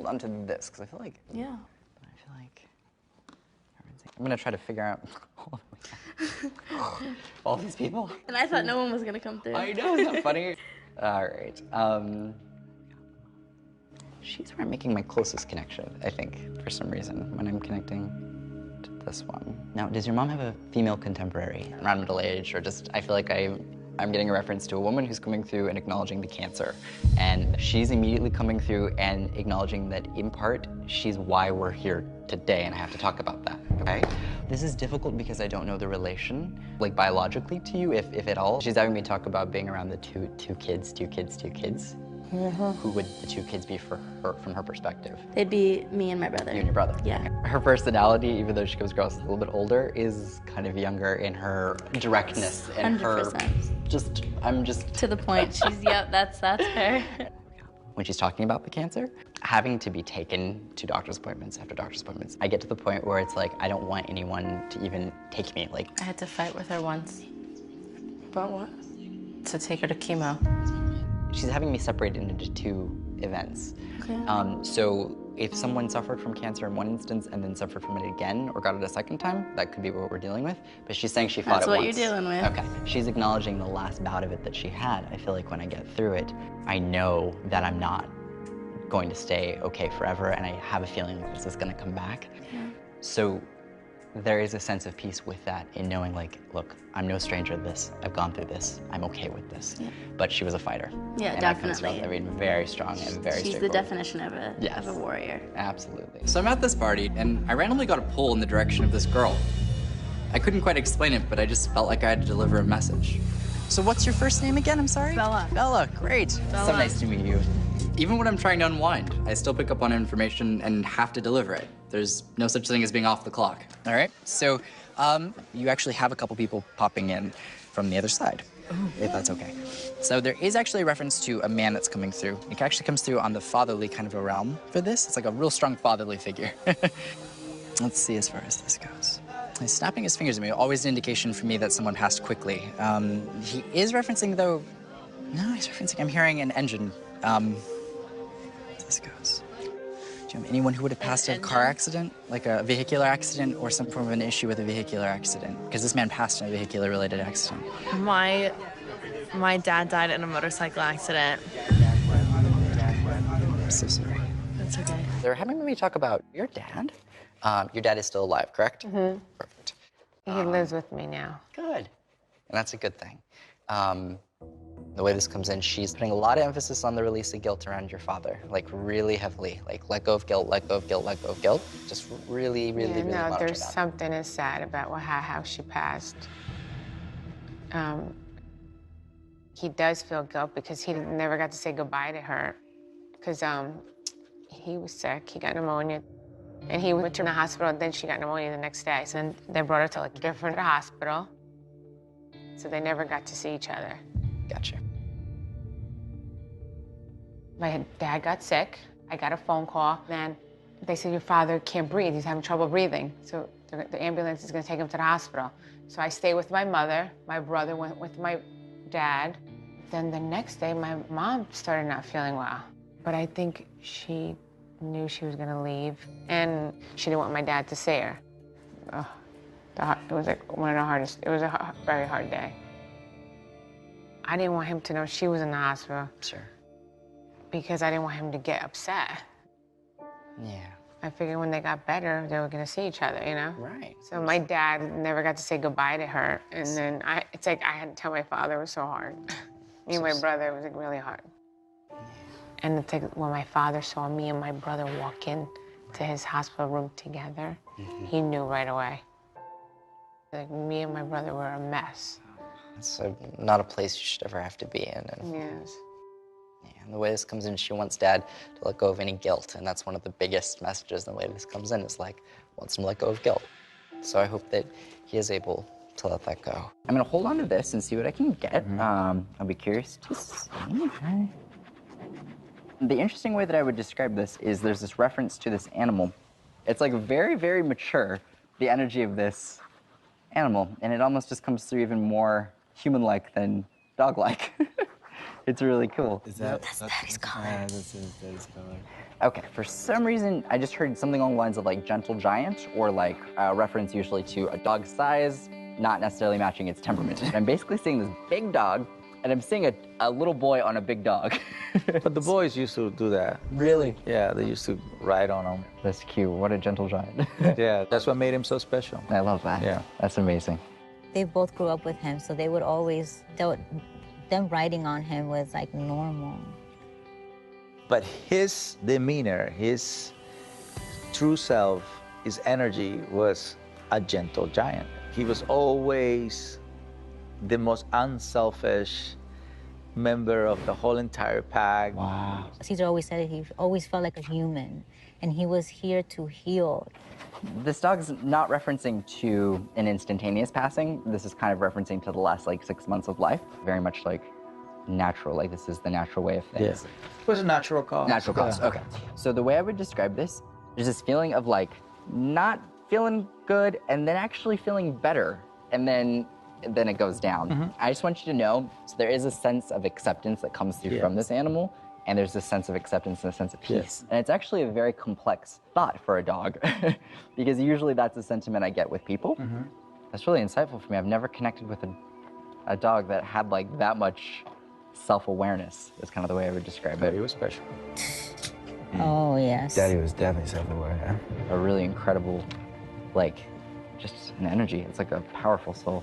hold on to this, because I feel like... Yeah. I'm gonna try to figure out all these people. And I thought no one was gonna come through. I know, isn't that funny? All right. She's where I'm making my closest connection, I think, for some reason, when I'm connecting to this one. Now, does your mom have a female contemporary around middle age, or just, I feel like I'm getting a reference to a woman who's coming through and acknowledging the cancer. And she's immediately coming through and acknowledging that, in part, she's why we're here today, and I have to talk about that, okay? This is difficult because I don't know the relation, like biologically to you, if at all. She's having me talk about being around the two kids. Mm-hmm. Who would the two kids be for her, from her perspective? They'd be me and my brother. You and your brother? Yeah. Her personality, even though she comes across a little bit older, is kind of younger in her directness and 100%. her I'm just... To the point. She's, yep, that's her. When she's talking about the cancer, having to be taken to doctor's appointments after doctor's appointments, I get to the point where it's like, I don't want anyone to even take me. Like, I had to fight with her once. About what? To take her to chemo. She's having me separated into two events. Okay. So if someone suffered from cancer in one instance and then suffered from it again or got it a second time, that could be what we're dealing with. But she's saying she fought it once. That's what you're dealing with. Okay. She's acknowledging the last bout of it that she had. I feel like when I get through it, I know that I'm not going to stay okay forever, and I have a feeling that this is going to come back. Yeah. So there is a sense of peace with that in knowing, like, look, I'm no stranger to this. I've gone through this. I'm okay with this. Yeah. But she was a fighter. Yeah, and definitely. I mean, very strong and very She's the definition of a warrior. Absolutely. So I'm at this party, and I randomly got a pull in the direction of this girl. I couldn't quite explain it, but I just felt like I had to deliver a message. So what's your first name again? I'm sorry? Bella. Bella, great. Bella. So nice to meet you. Even when I'm trying to unwind, I still pick up on information and have to deliver it. There's no such thing as being off the clock. All right, so you actually have a couple people popping in from the other side, if that's okay. So there is actually a reference to a man that's coming through. It actually comes through on the fatherly kind of a realm for this. It's like a real strong fatherly figure. Let's see as far as this goes. He's snapping his fingers at me, always an indication for me that someone passed quickly. He is referencing, though, no, he's referencing, I'm hearing an engine. This goes. Do you have anyone who would have passed a car accident, like a vehicular accident, or some form of an issue with a vehicular accident? Because this man passed in a vehicular-related accident. My dad died in a motorcycle accident. I'm so sorry. That's okay. They're having me talk about your dad. Your dad is still alive, correct? Mm-hmm. Perfect. He lives with me now. Good. And that's a good thing. The way this comes in, she's putting a lot of emphasis on the release of guilt around your father, like really heavily, like let go of guilt, let go of guilt, let go of guilt. Just really, really, really no, monitor there's that. something that's sad about how she passed. He does feel guilt because he never got to say goodbye to her because he was sick, he got pneumonia. And he went to the hospital, and then she got pneumonia the next day. So then they brought her to like a different hospital. So they never got to see each other. Gotcha. My dad got sick. I got a phone call. Then they said, your father can't breathe. He's having trouble breathing. So the ambulance is going to take him to the hospital. So I stayed with my mother. My brother went with my dad. Then the next day, my mom started not feeling well. But I think she knew she was going to leave, and she didn't want my dad to see her. It was like one of the hardest, it was a very hard day. I didn't want him to know she was in the hospital. Sure. Because I didn't want him to get upset. Yeah. I figured when they got better, they were going to see each other, you know? Right. So my dad never got to say goodbye to her, and then it's like I had to tell my father. It was so hard. Me and my brother, it was like really hard. And it's like when my father saw me and my brother walk in to his hospital room together, he knew right away. Like me and my brother were a mess. It's not a place you should ever have to be in. And, Yes. yeah, and the way this comes in, she wants Dad to let go of any guilt, and that's one of the biggest messages in the way this comes in, is like, wants him to let go of guilt. So I hope that he is able to let that go. I'm gonna hold on to this and see what I can get. I'll be curious to see. The interesting way that I would describe this is there's this reference to this animal. It's like very, very mature, the energy of this animal, and it almost just comes through even more human-like than dog-like. It's really cool. That's Daddy's color. Yeah, that's Daddy's color. Okay, for some reason, I just heard something along the lines of like gentle giant, or like a reference usually to a dog's size, not necessarily matching its temperament. I'm basically seeing this big dog, and I'm seeing a little boy on a big dog. But the boys used to do that. Really? Yeah, they used to ride on them. That's cute. What a gentle giant. Yeah, that's what made him so special. I love that. Yeah. That's amazing. They both grew up with him, so they would always, them riding on him was like normal. But his demeanor, his true self, his energy was a gentle giant. He was always the most unselfish member of the whole entire pack. Wow. Caesar always said he always felt like a human, and he was here to heal. This dog's not referencing to an instantaneous passing. This is kind of referencing to the last like 6 months of life. Very much like natural, like this is the natural way of things. Yeah. It was a natural cause. Natural cause, okay. So the way I would describe this, there's this feeling of like not feeling good and then actually feeling better, and then it goes down. I just want you to know, so there is a sense of acceptance that comes through from this animal, and there's a sense of acceptance and a sense of peace. And it's actually a very complex thought for a dog, because usually that's the sentiment I get with people. That's really insightful for me. I've never connected with a dog that had like that much self-awareness. That's kind of the way I would describe it. He was special. Oh, yes. Daddy was definitely self-aware, yeah. A really incredible, like, just an energy. It's like a powerful soul.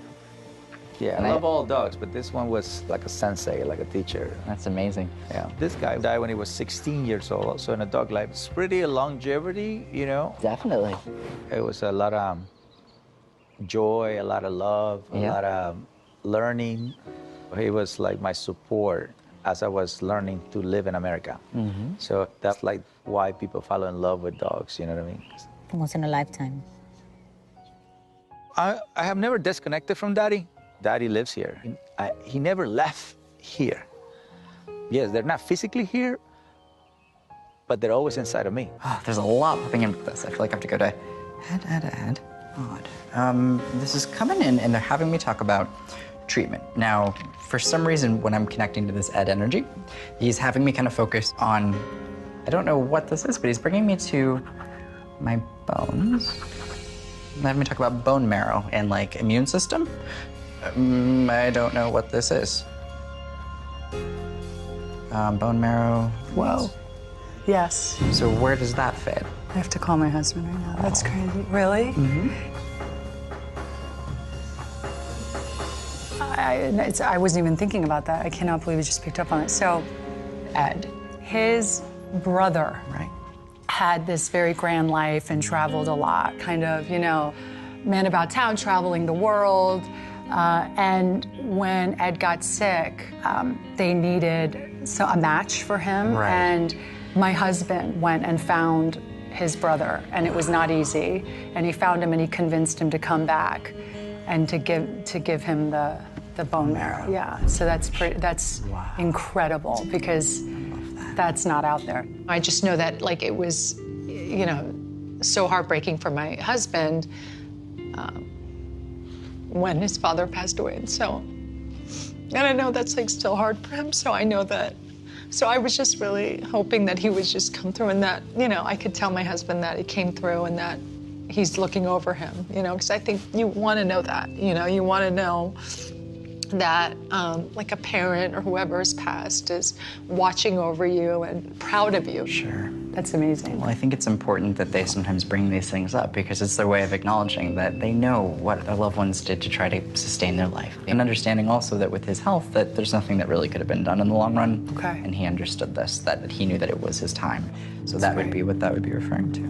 Yeah, And I love all dogs, but this one was like a sensei, like a teacher. That's amazing. Yeah. This guy died when he was 16 years old, so in a dog life, it's pretty a longevity, you know? Definitely. It was a lot of joy, a lot of love, a lot of learning. He was like my support as I was learning to live in America. So that's like why people fall in love with dogs, you know what I mean? Once in a lifetime. I have never disconnected from Daddy. Daddy lives here. He never left here. Yes, they're not physically here, but they're always inside of me. Oh, there's a lot popping in with this. I feel like I have to go to add, odd. This is coming in, and they're having me talk about treatment. Now, for some reason, when I'm connecting to this Ed energy, he's having me kind of focus on, I don't know what this is, but he's bringing me to my bones. Having me talk about bone marrow and like immune system. I don't know what this is. Bone marrow. Whoa. Yes. So where does that fit? I have to call my husband right now. That's crazy. Really? I wasn't even thinking about that. I cannot believe you just picked up on it. So, Ed, his brother had this very grand life and traveled a lot, kind of, you know, man about town, traveling the world. And when Ed got sick, they needed a match for him. And my husband went and found his brother, and it was not easy. And he found him, and he convinced him to come back and to give him the bone marrow. Yeah, so that's incredible, because that's not out there. I just know that, like, it was, you know, so heartbreaking for my husband when his father passed away. And so, and I know that's like still hard for him, so I know that. So I was just really hoping that he would just come through, and that, you know, I could tell my husband that he came through and that he's looking over him, you know, because I think you want to know that, you know, you want to know that like a parent or whoever has passed is watching over you and proud of you. Sure. That's amazing. Well, I think it's important that they sometimes bring these things up, because it's their way of acknowledging that they know what their loved ones did to try to sustain their life. And understanding also that with his health, that there's nothing that really could have been done in the long run. Okay. And he understood this, that he knew that it was his time. So that would be what that would be referring to.